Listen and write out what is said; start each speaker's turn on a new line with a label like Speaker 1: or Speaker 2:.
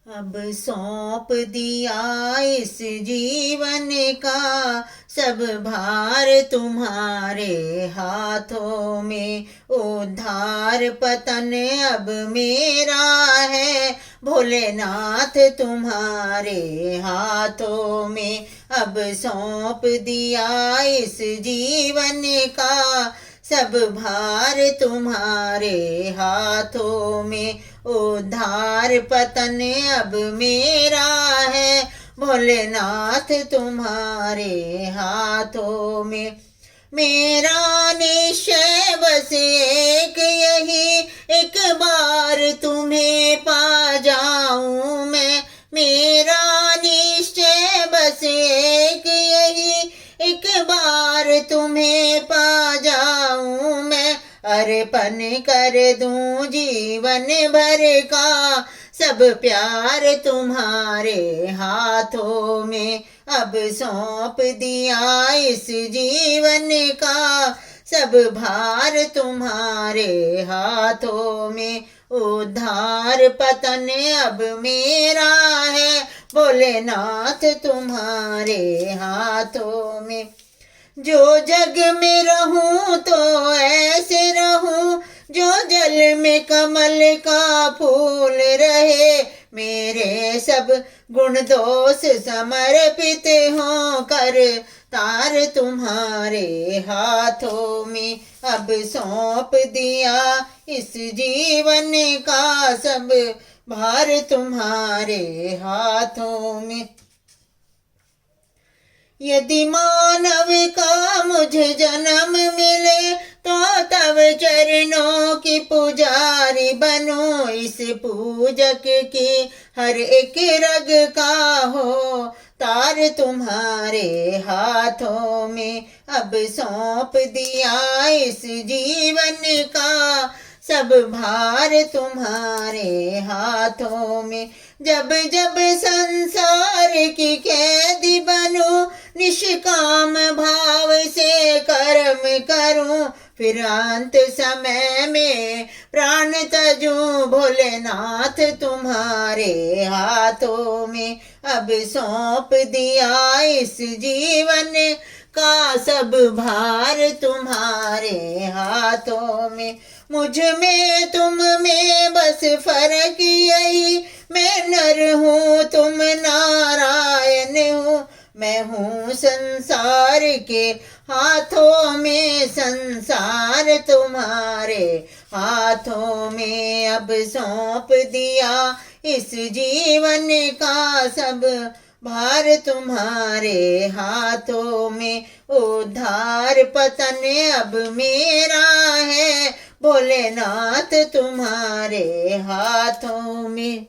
Speaker 1: अब सौंप दिया इस जीवन का सब भार तुम्हारे हाथों में। उद्धार पतन अब मेरा है भोलेनाथ तुम्हारे हाथों में। अब सौंप दिया इस जीवन का सब भार तुम्हारे हाथों में। उद्धार पतन अब मेरा है भोलेनाथ तुम्हारे हाथों में। मेरा निश्चय बस एक यही, एक बार तुम्हें पा जाऊं मैं। मेरा निश्चय बस एक यही, एक बार तुम्हें पा जाऊं मैं। अर्पण कर दूं जीवन भर का सब प्यार तुम्हारे हाथों में। अब सौंप दिया इस जीवन का सब भार तुम्हारे हाथों में। उद्धार पतन अब मेरा है भोलेनाथ तुम्हारे हाथों में। जो जग में रहूं तो ऐसे रहूं जो जल में कमल का फूल रहे। मेरे सब गुण दोष समर्पित हों कर तार तुम्हारे हाथों में। अब सौंप दिया इस जीवन का सब भार तुम्हारे हाथों में। यदि मानव का मुझे जन्म मिले तो तब चरणों की पुजारी बनूं। इस पूजक की हर एक रग का हो तार तुम्हारे हाथों में। अब सौंप दिया इस जीवन का सब भार तुम्हारे हाथों में। जब जब संसार की कैदी बनूं निष्काम भाव से कर्म करूं। फिर अंत समय में प्राण तजूं भोलेनाथ तुम्हारे हाथों में। अब सौंप दिया इस जीवन का सब भार तुम्हारे हाथों में। मुझ में तुम में बस फर्क यही, मैं नर हूँ तुम नारायण हो। मैं हूँ संसार के हाथों में, संसार तुम्हारे हाथों में। अब सौंप दिया इस जीवन का सब भार तुम्हारे हाथों में। उद्धार पतन अब मेरा है भोलेनाथ तुम्हारे हाथों में।